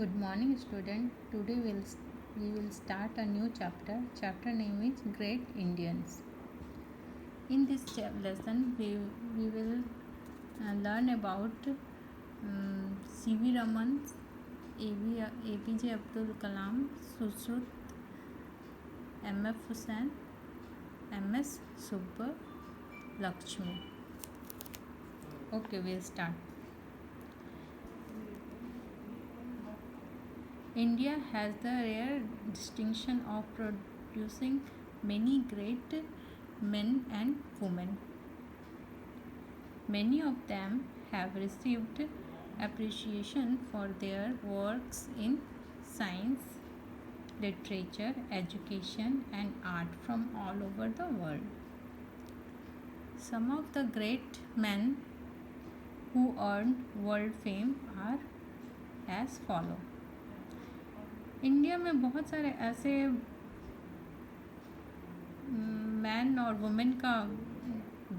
Good morning, student. Today we will start a new chapter. Chapter name is Great Indians. In this lesson, we will learn about C.V. Raman, APJ Abdul Kalam, Susrut, M.F. Hussain, M.S. Subba, Lakshmi. Okay, we'll start. India has the rare distinction of producing many great men and women. Many of them have received appreciation for their works in science, literature, education, and art from all over the world. Some of the great men who earned world fame are as follow. India में बहुत सारे ऐसे man और women का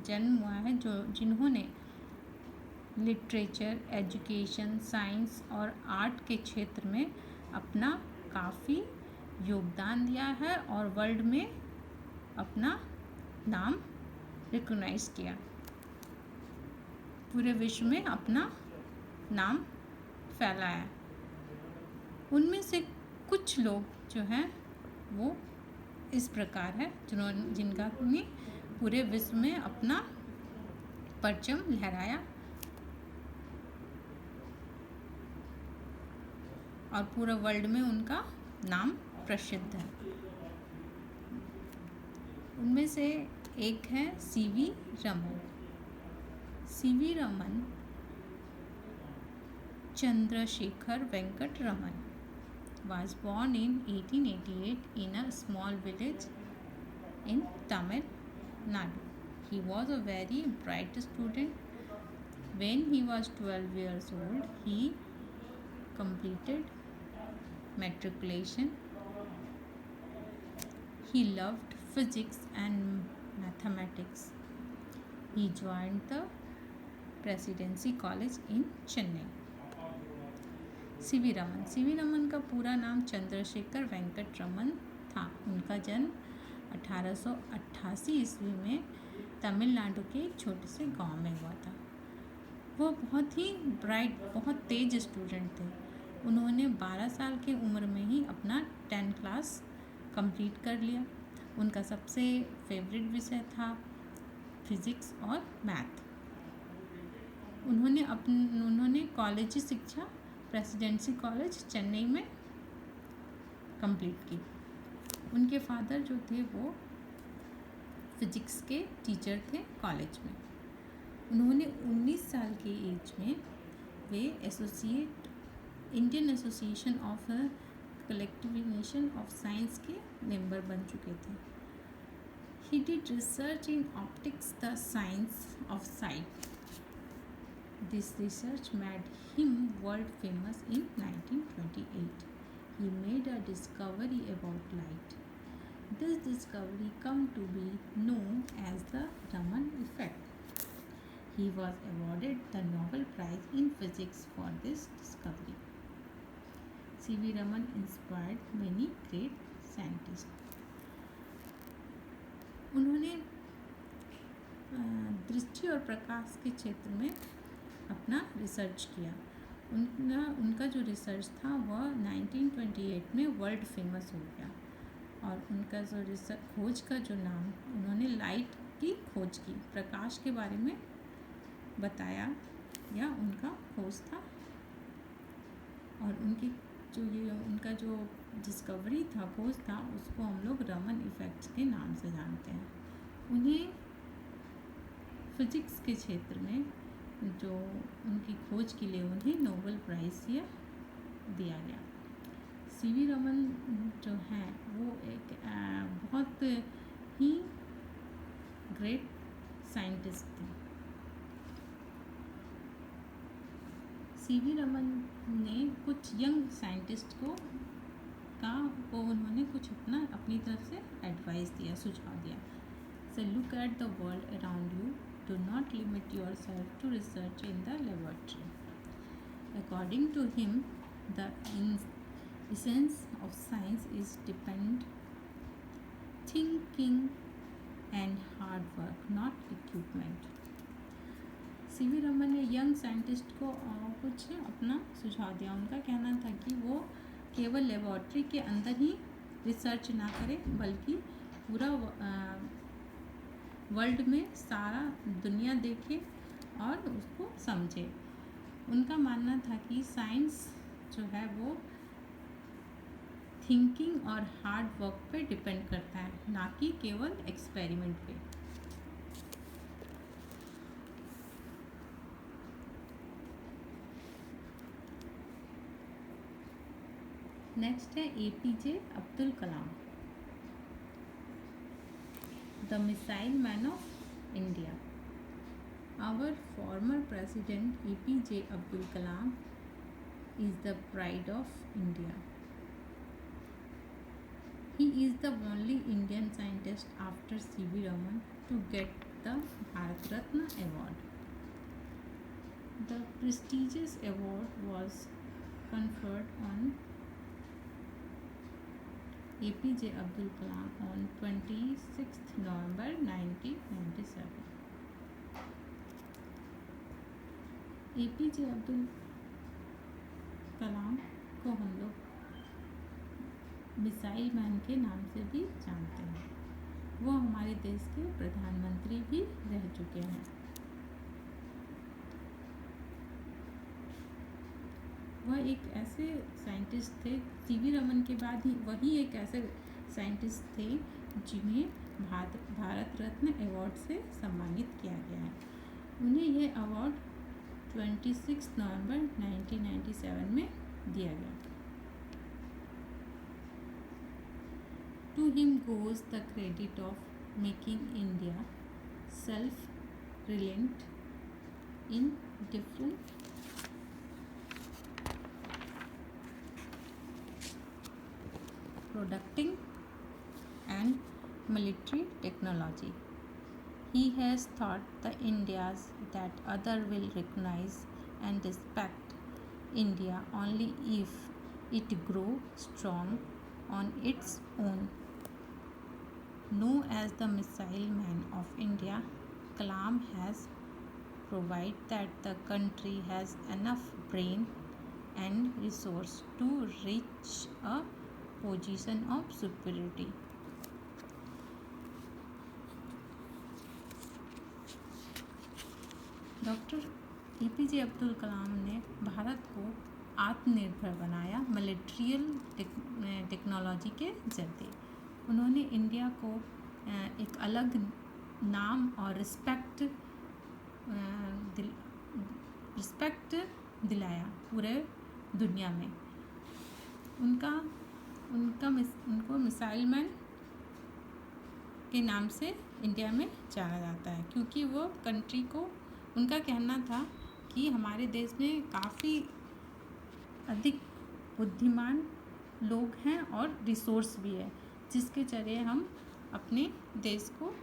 जन्म हुआ है जिन्होंने लिटरेचर, एजुकेशन, साइंस और आर्ट के क्षेत्र में अपना काफ़ी योगदान दिया है और वर्ल्ड में अपना नाम रिकॉग्नाइज किया, पूरे विश्व में अपना नाम फैलाया। उनमें से कुछ लोग जो हैं वो इस प्रकार है जिनका ने पूरे विश्व में अपना परचम लहराया और पूरा वर्ल्ड में उनका नाम प्रसिद्ध है। उनमें से एक है C.V. Raman. C.V. Raman Chandrasekhar Venkat Raman was born in 1888 in a small village in Tamil Nadu. He was a very bright student. When he was 12 years old, he completed matriculation. He loved physics and mathematics. He joined the Presidency College in Chennai. C.V. Raman का पूरा नाम चंद्रशेखर वेंकट रमन था। उनका जन्म 1888 ईस्वी में तमिलनाडु के एक छोटे से गांव में हुआ था। वो बहुत ही ब्राइट, बहुत तेज स्टूडेंट थे। उन्होंने 12 साल की उम्र में ही अपना 10 क्लास कंप्लीट कर लिया। उनका सबसे फेवरेट विषय था फिज़िक्स और मैथ। उन्होंने कॉलेज शिक्षा प्रेसिडेंसी कॉलेज चेन्नई में कंप्लीट की। उनके फादर जो थे वो फिजिक्स के टीचर थे कॉलेज में। उन्होंने 19 साल की एज में वे Indian association of cultivation of science के मेंबर बन चुके थे। He did research in optics, the science of sight. This research made him world famous in 1928. He made a discovery about light. This discovery come to be known as the Raman effect. He was awarded the Nobel Prize in Physics for this discovery. C.V. Raman inspired many great scientists. उन्होंने दृष्टि और प्रकाश के क्षेत्र में अपना research किया। उनका जो रिसर्च था वह 1928 में वर्ल्ड फेमस हो गया और उनका जो खोज का जो नाम, उन्होंने लाइट की खोज की, प्रकाश के बारे में बताया या उनका खोज था। और उनका जो डिस्कवरी था, खोज था, उसको हम लोग रमन इफेक्ट्स के नाम से जानते हैं। उन्हें फिजिक्स के क्षेत्र में जो उनकी खोज के लिए उन्हें नोबेल प्राइज़ दिया गया। C.V. रमन जो हैं वो एक बहुत ही ग्रेट साइंटिस्ट थे। C.V. रमन ने कुछ यंग साइंटिस्ट को उन्होंने कुछ अपनी तरफ से एडवाइस दिया, सुझाव दिया। So look at the world around you. Do not limit yourself to research in the laboratory. According to him, The essence of science is depend thinking and hard work, not equipment. CV Raman ने young scientist को कुछ अपना सुझाव दिया. उनका कहना था कि वो केवल लेबॉर्ट्री के अंदर ही रिसर्च ना करें बल्कि पूरा वर्ल्ड में सारा दुनिया देखे और उसको समझे. उनका मानना था कि साइंस जो है वो थिंकिंग और हार्ड वर्क पे डिपेंड करता है, ना कि केवल एक्सपेरिमेंट पे. नेक्स्ट है APJ Abdul Kalam, the missile man of India. Our former president APJ Abdul Kalam is the pride of India. He is the only Indian scientist after C.V. Raman to get the Bharat Ratna award. The prestigious award was conferred on APJ Abdul Kalam on 26th November 1997. APJ Abdul कलाम को हम लोग missile man के नाम से भी जानते हैं. वो हमारे देश के प्रधानमंत्री भी रह चुके हैं. वह एक ऐसे साइंटिस्ट थे, सीवी रमन के बाद ही वही एक ऐसे साइंटिस्ट थे जिन्हें भारत रत्न अवार्ड से सम्मानित किया गया है. उन्हें यह अवार्ड 26 नवंबर 1997 में दिया गया. To him goes the credit of making India self-reliant in different producting and military technology. He has taught the Indias that other will recognize and respect India only if it grow strong on its own. Known as the Missile Man of India, Kalam has proved that the country has enough brain and resource to reach a position of superiority. Doctor APJ Abdul Kalam ने भारत को आत्मनिर्भर बनाया मिलिट्रियल technology के जरिए. उन्होंने India को एक अलग नाम और रिस्पेक्ट दिलाया पूरे दुनिया में. उनको मिसाइल मैन के नाम से इंडिया में जाना जाता है क्योंकि वो कंट्री को, उनका कहना था कि हमारे देश में काफ़ी अधिक बुद्धिमान लोग हैं और रिसोर्स भी है जिसके जरिए हम अपने देश को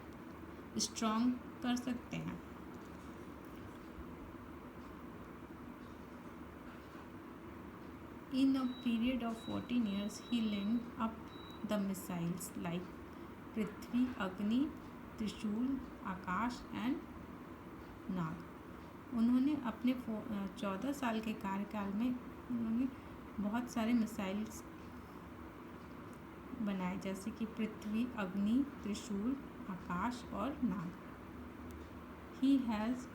स्ट्रॉन्ग कर सकते हैं. In a period of 14 years, he linked up the missiles like Prithvi, Agni, Trishul, Akash and नाग. उन्होंने अपने 14 साल के कार्यकाल में उन्होंने बहुत सारे मिसाइल्स बनाए जैसे कि पृथ्वी, अग्नि, त्रिशूल, आकाश और Nag. He has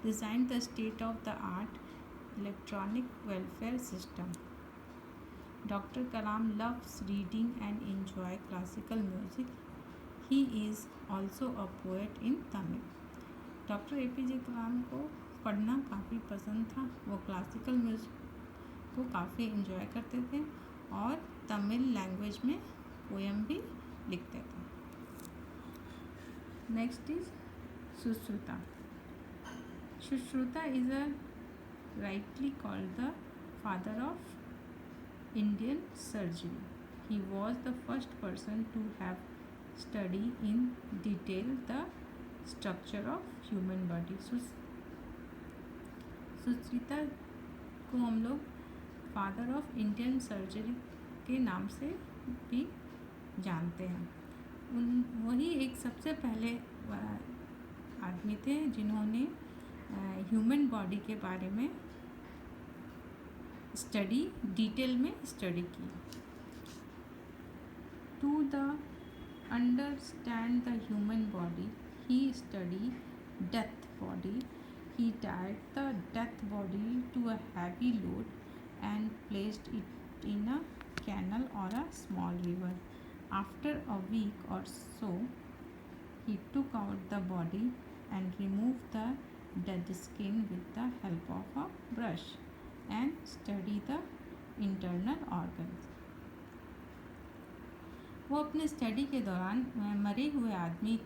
designed the state of the art electronic welfare system. Dr. Kalam loves reading and enjoy classical music. He is also a poet in Tamil. Doctor APJ Kalam को पढ़ना काफ़ी पसंद था. वो क्लासिकल म्यूज़िक को काफ़ी इन्जॉय करते थे और तमिल लैंग्वेज में पोएम भी लिखते थे. Next is Sushruta. Sushruta is a rightly called the father of Indian surgery. He was the first person to have studied in detail the structure of human body. Sushruta को हम लोग फादर ऑफ इंडियन सर्जरी के नाम से भी जानते हैं। वही एक सबसे पहले आदमी थे जिन्होंने ह्यूमन बॉडी के बारे में डिटेल में स्टडी की। To the understand the human body he study death body. He tied the death body to a heavy load and placed it in a canal or a small river. After a week or so, he took out the body and removed the dead skin with the help of a brush and studied the internal organs. वो अपने study के दौरान मरे हुए आदमी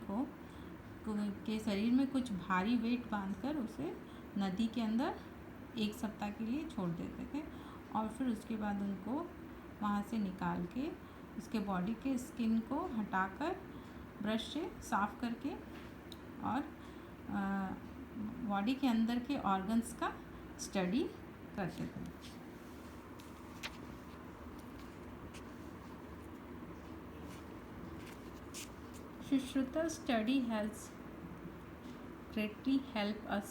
के शरीर में कुछ भारी वेट बांधकर उसे नदी के अंदर 1 सप्ताह के लिए छोड़ देते थे और फिर उसके बाद उनको वहाँ से निकाल के उसके बॉडी के स्किन को हटाकर ब्रश से साफ करके और बॉडी के अंदर के ऑर्गन्स का स्टडी करते थे। Sushruta study has greatly helped us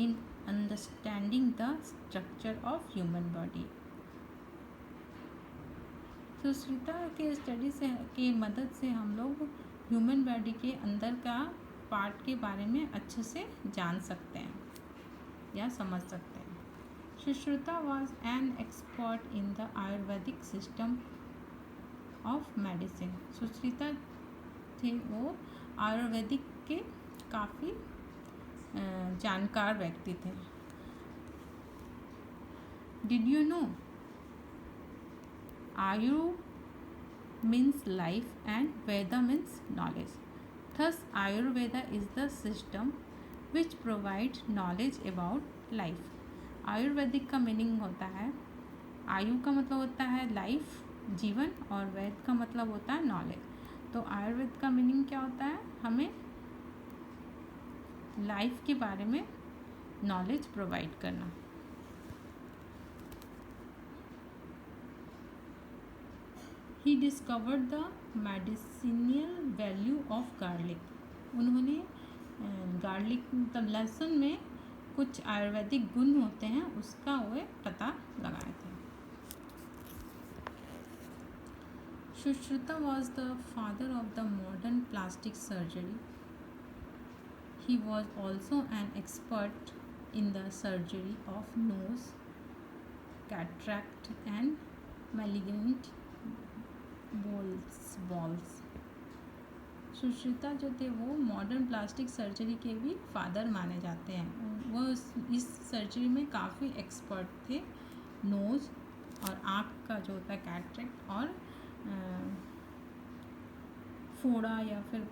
in understanding the structure of human body. Sushruta के स्टडी से की मदद से हम लोग ह्यूमन बॉडी के अंदर का पार्ट के बारे में अच्छे से जान सकते हैं या समझ सकते हैं। Sushruta was an expert in the Ayurvedic system of medicine. Sushruta थे वो आयुर्वेदिक के काफ़ी जानकार व्यक्ति थे। डिड यू नो आयु means life and Veda means knowledge. Thus Ayurveda is the system which provides knowledge about life. Ayurvedic का मीनिंग होता है, आयु का मतलब होता है लाइफ, जीवन, और वेद का मतलब होता है नॉलेज। तो आयुर्वेद का मीनिंग क्या होता है? हमें लाइफ के बारे में नॉलेज प्रोवाइड करना। He discovered the medicinal value of garlic. उन्होंने गार्लिक मतलब लहसुन में कुछ आयुर्वेदिक गुण होते हैं उसका वे पता लगाए थे। Sushruta was the father of the modern plastic surgery. He was also an expert in the surgery of nose, cataract and malignant balls. Sushruta जो थे वो मॉडर्न प्लास्टिक सर्जरी के भी फादर माने जाते हैं। वो इस सर्जरी में काफ़ी एक्सपर्ट थे। नोज़ और आँख का जो होता है कैटरेक्ट और फोड़ा या फिर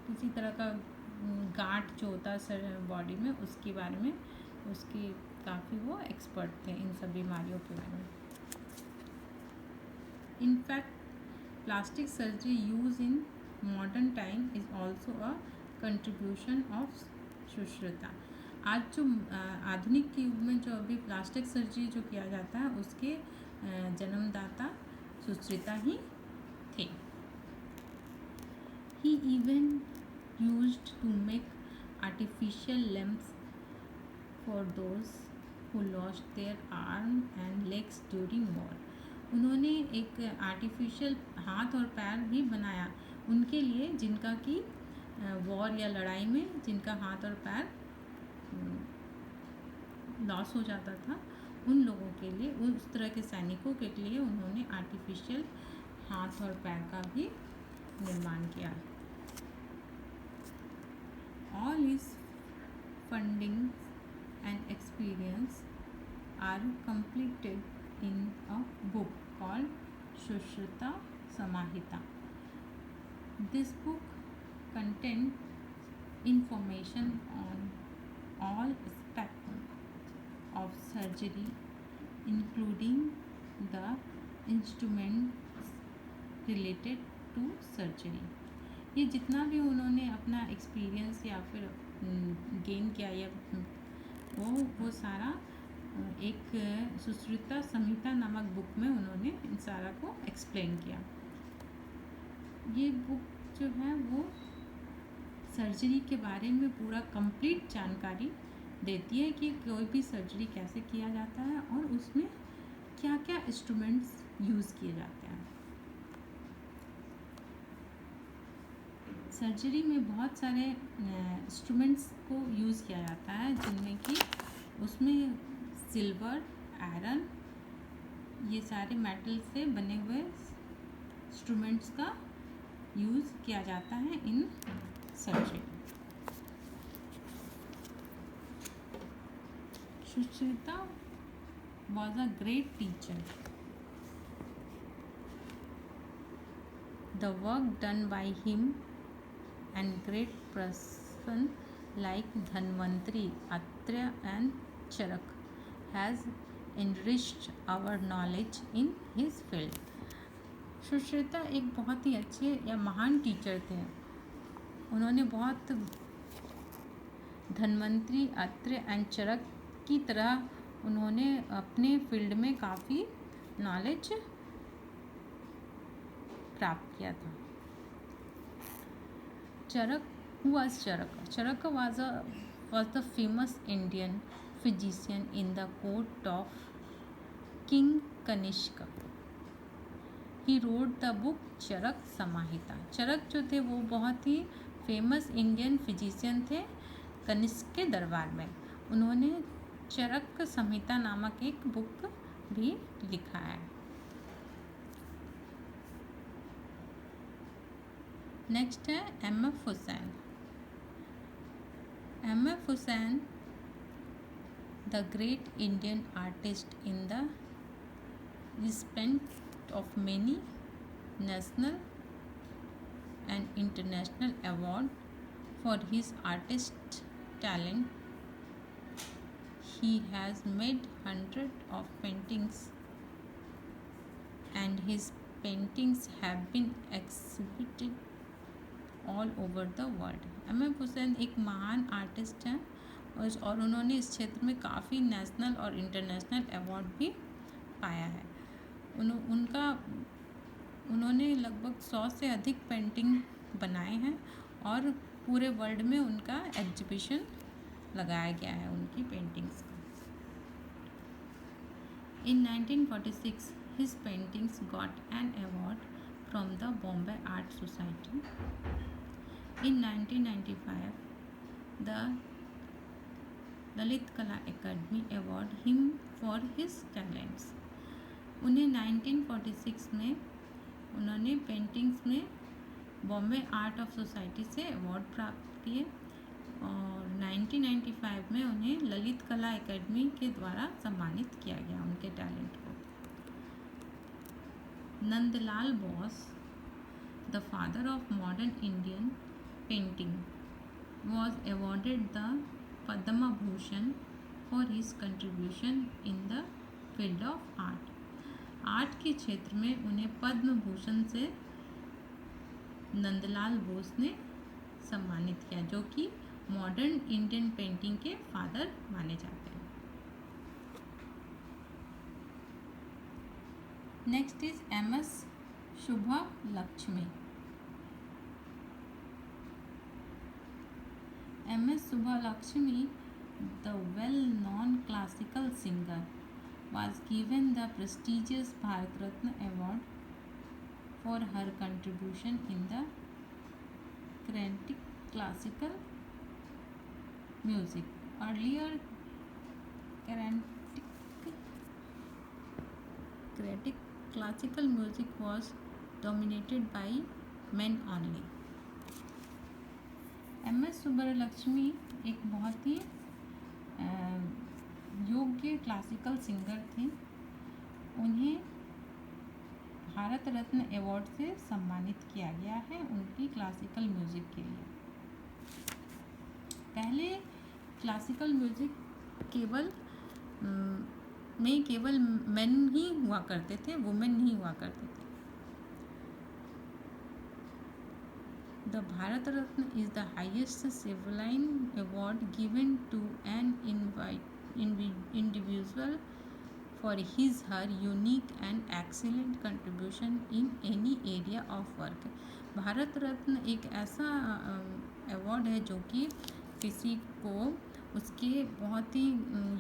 किसी तरह का गांठ जो होता है बॉडी में, उसके बारे में उसकी काफ़ी वो एक्सपर्ट थे इन सब बीमारियों के बारे में। In fact plastic surgery use in modern time is also a contribution of Sushruta. आज जो आधुनिक युग में जो अभी प्लास्टिक सर्जरी जो किया जाता है उसके जन्मदाता सुश्रुता ही थे। He even used to make artificial limbs for those who lost their arm and legs during war. उन्होंने एक आर्टिफिशियल हाथ और पैर भी बनाया उनके लिए जिनका कि वॉर या लड़ाई में जिनका हाथ और पैर लॉस हो जाता था, उन लोगों के लिए, उस तरह के सैनिकों के लिए उन्होंने आर्टिफिशियल हाथ और पैर का भी निर्माण किया। All his findings and experience are completed in a book called Sushruta Samahita. This book contains information on all aspects of surgery, including the instruments related to surgery. ये जितना भी उन्होंने अपना एक्सपीरियंस या फिर गेन किया या वो सारा एक सुश्रुता संहिता नामक बुक में उन्होंने इन सारा को एक्सप्लेन किया। ये बुक जो है वो सर्जरी के बारे में पूरा कंप्लीट जानकारी देती है कि कोई भी सर्जरी कैसे किया जाता है और उसमें क्या क्या इंस्ट्रूमेंट्स यूज़ किए जाते हैं। सर्जरी में बहुत सारे इंस्ट्रूमेंट्स को यूज़ किया जाता है, जिनमें कि उसमें सिल्वर, आयरन, ये सारे मेटल से बने हुए इंस्ट्रूमेंट्स का यूज़ किया जाता है in surgery. Sushruta was a great teacher. The work done by him and great person like Dhanvantri, Atra and Charak has enriched our knowledge in his field. Sushruta एक बहुत ही अच्छे या महान टीचर थे। उन्होंने बहुत धन्वंतरी, अत्र एंड चरक की तरह उन्होंने अपने फील्ड में काफ़ी नॉलेज प्राप्त किया था। चरक चरक was the famous Indian physician in the court of King Kanishka. He wrote the book चरक समाहिता। चरक जो थे वो बहुत ही फेमस इंडियन फिजिशियन थे कनिष्क के दरबार में। उन्होंने चरक संहिता नामक एक बुक भी लिखा है। नेक्स्ट है MF. Hussain. MF. Hussain the great Indian artist in the respect of many national and international award for his artist talent. He has made hundreds of paintings and his paintings have been exhibited all over the world. MF. Hussain एक महान artist हैं और उन्होंने इस क्षेत्र में काफ़ी national और इंटरनेशनल अवार्ड भी पाया है। उन्होंने लगभग 100 से अधिक पेंटिंग बनाए हैं और पूरे वर्ल्ड में उनका एग्जीबिशन लगाया गया है उनकी पेंटिंग्स का। In 1946, his paintings got an award from the Bombay Art Society. In 1995, the Lalit Kala Academy awarded him for his talents. उन्हें 1946 में उन्होंने पेंटिंग्स में बॉम्बे आर्ट ऑफ सोसाइटी से अवार्ड प्राप्त किए और 1995 में उन्हें ललित कला एकेडमी के द्वारा सम्मानित किया गया उनके टैलेंट को। Nandlal Bose, the father of modern Indian painting, was awarded the Padma Bhushan for his contribution in the field of art. Art के क्षेत्र में उन्हें पद्म भूषण से नंदलाल बोस ने सम्मानित किया, जो कि मॉडर्न इंडियन पेंटिंग के फादर माने जाते हैं। Next is M S. Subbalakshmi. M S. Subbalakshmi, the well known classical singer, was given the prestigious Bharat Ratna Award for her contribution in the classical music. Earlier, classical music was dominated by men only. M S. Subbalakshmi एक बहुत ही योग्य classical singer थी। उन्हें Bharat Ratna award से सम्मानित किया गया है उनकी क्लासिकल म्यूज़िक के लिए। पहले क्लासिकल म्यूज़िक केवल मेन ही हुआ करते थे, वुमेन नहीं हुआ करते थे। The Bharat Ratna is the highest civilian award given to an individual for his her unique and excellent contribution in any area of work. Bharat Ratna एक ऐसा अवार्ड है जो कि किसी को उसके बहुत ही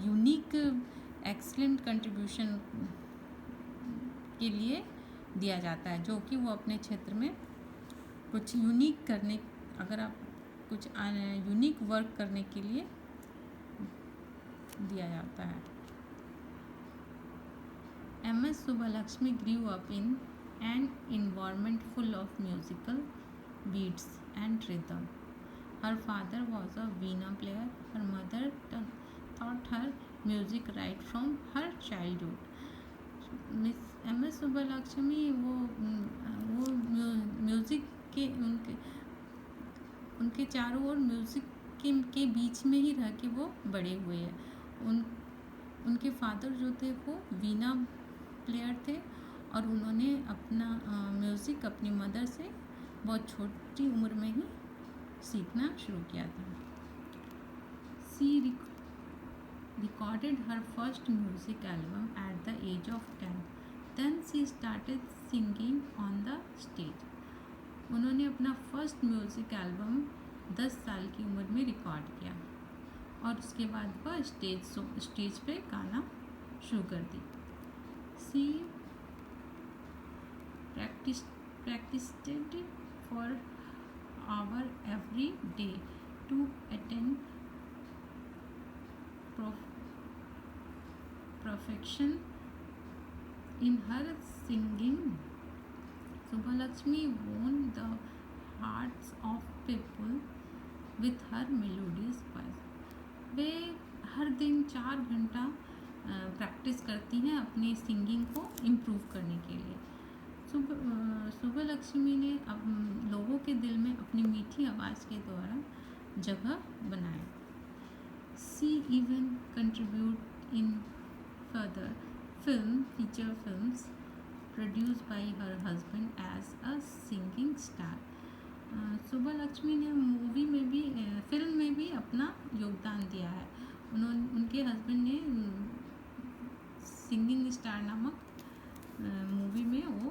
यूनिक एक्सीलेंट कंट्रीब्यूशन के लिए दिया जाता है, जो कि वो अपने क्षेत्र में कुछ यूनिक करने, अगर आप कुछ यूनिक वर्क करने के लिए दिया जाता है. MS Subbulakshmi grew up in an environment full of musical beats and rhythm. Her father was a veena player. Her mother taught her music right from her childhood. Miss MS Subbulakshmi वो music के उनके चारों ओर music के बीच में ही रह के वो बड़े हुए हैं. उनके फादर जो थे वो वीणा प्लेयर थे और उन्होंने अपना म्यूज़िक अपनी मदर से बहुत छोटी उम्र में ही सीखना शुरू किया था. She recorded her first music album at the age of 10. Then she started singing on the stage. उन्होंने अपना फर्स्ट म्यूज़िक एल्बम 10 साल की उम्र में रिकॉर्ड किया और उसके बाद वह स्टेज पे गाना शुरू कर दी. She practiced for hour every day to attain perfection in her singing. Subbulakshmi won the hearts of people with her melodious voice. वे हर दिन 4 घंटा प्रैक्टिस करती हैं अपनी सिंगिंग को इम्प्रूव करने के लिए. सुब्बलक्ष्मी ने लोगों के दिल में अपनी मीठी आवाज़ के द्वारा जगह बनाया. She even contributed in further feature films produced by her husband as a singing star. Subbulakshmi ने मूवी में भी फिल्म में भी अपना योगदान दिया है. उनके हस्बैंड ने सिंगिंग स्टार नामक मूवी में वो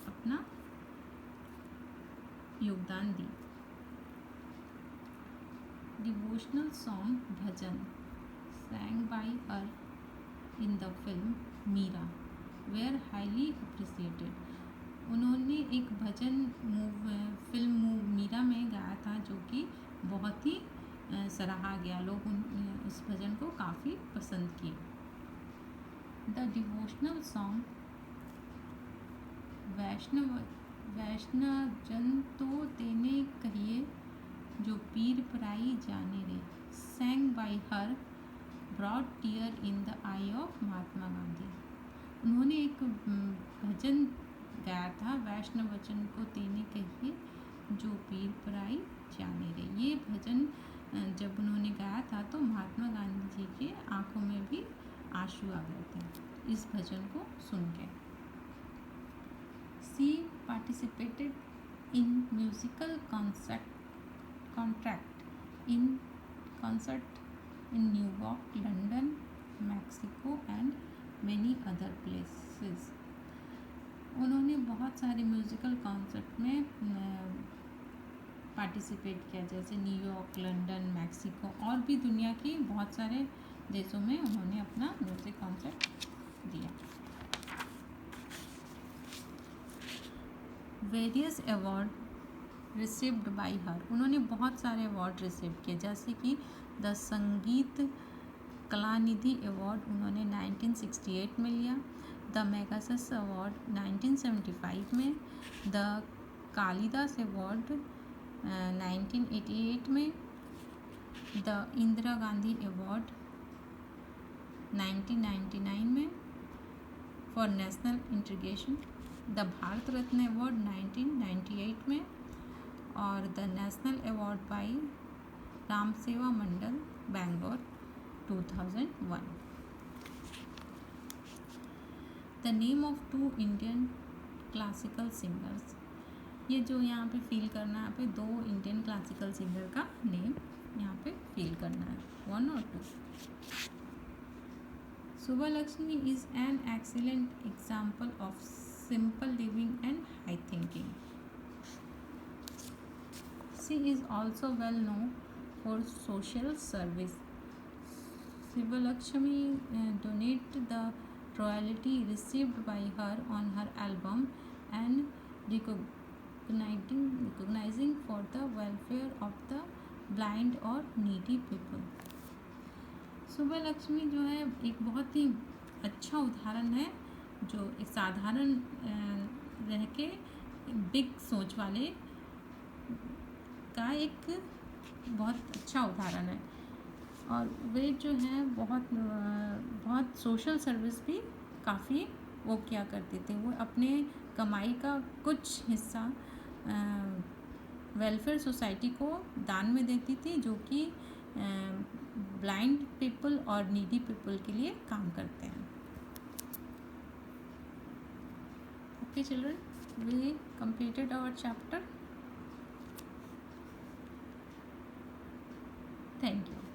अपना योगदान दी. Devotional song bhajan sang by her in the film Meera were highly appreciated. उन्होंने एक भजन फिल्म मीरा में गाया था जो कि बहुत ही सराहा गया. लोग उस भजन को काफ़ी पसंद किए. द डिवोशनल सॉन्ग वैष्णव जन तो तेने कहिए जो पीर पराई जाने रे sang by her brought tear in the eye of Mahatma Gandhi. उन्होंने एक भजन गाया था, वैष्णव वचन को तेने कहिए जो पीर पराई जाने रे. ये भजन जब उन्होंने गाया था तो महात्मा गांधी जी के आंखों में भी आंसू आ गए थे इस भजन को सुन के. She participated in musical concert in New York, London, Mexico and many other places. उन्होंने बहुत सारे म्यूज़िकल कॉन्सर्ट में पार्टिसिपेट किया, जैसे न्यूयॉर्क, लंदन, मैक्सिको और भी दुनिया की बहुत सारे देशों में उन्होंने अपना म्यूज़िक कॉन्सर्ट दिया. वेरियस अवार्ड रिसीव्ड बाय हर. उन्होंने बहुत सारे अवार्ड रिसीव किए, जैसे कि द संगीत कलानिधि अवार्ड उन्होंने 1968 में लिया, द मैगसेस अवार्ड 1975 में, द कालिदास अवार्ड 1988 में, द इंदिरा गांधी अवार्ड 1999 में for national integration, the Bharat Ratna award 1998 में और the national award by Ram Seva Mandal Bangalore 2001. The name of 2 Indian classical singers. ये जो यहाँ पे फील करना है, यहाँ पे 2 इंडियन क्लासिकल सिंगर का नेम यहाँ पे फील करना है, 1 और 2। Subbalakshmi is an excellent example of simple living and high thinking. She is also well known for social service. Subbalakshmi donated the royalty received by her on her album and recognizing for the welfare of the blind or needy people. सुब्बालक्ष्मी जो है एक बहुत ही अच्छा उदाहरण है, जो एक साधारण रह के बिग सोच वाले का एक बहुत अच्छा उदाहरण है। और वे जो है बहुत सोशल सर्विस भी काफ़ी वो किया करते थे। वो अपने कमाई का कुछ हिस्सा वेलफेयर सोसाइटी को दान में देती थी, जो कि ब्लाइंड पीपल और नीडी पीपल के लिए काम करते हैं। Okay children, we completed our chapter. Thank you.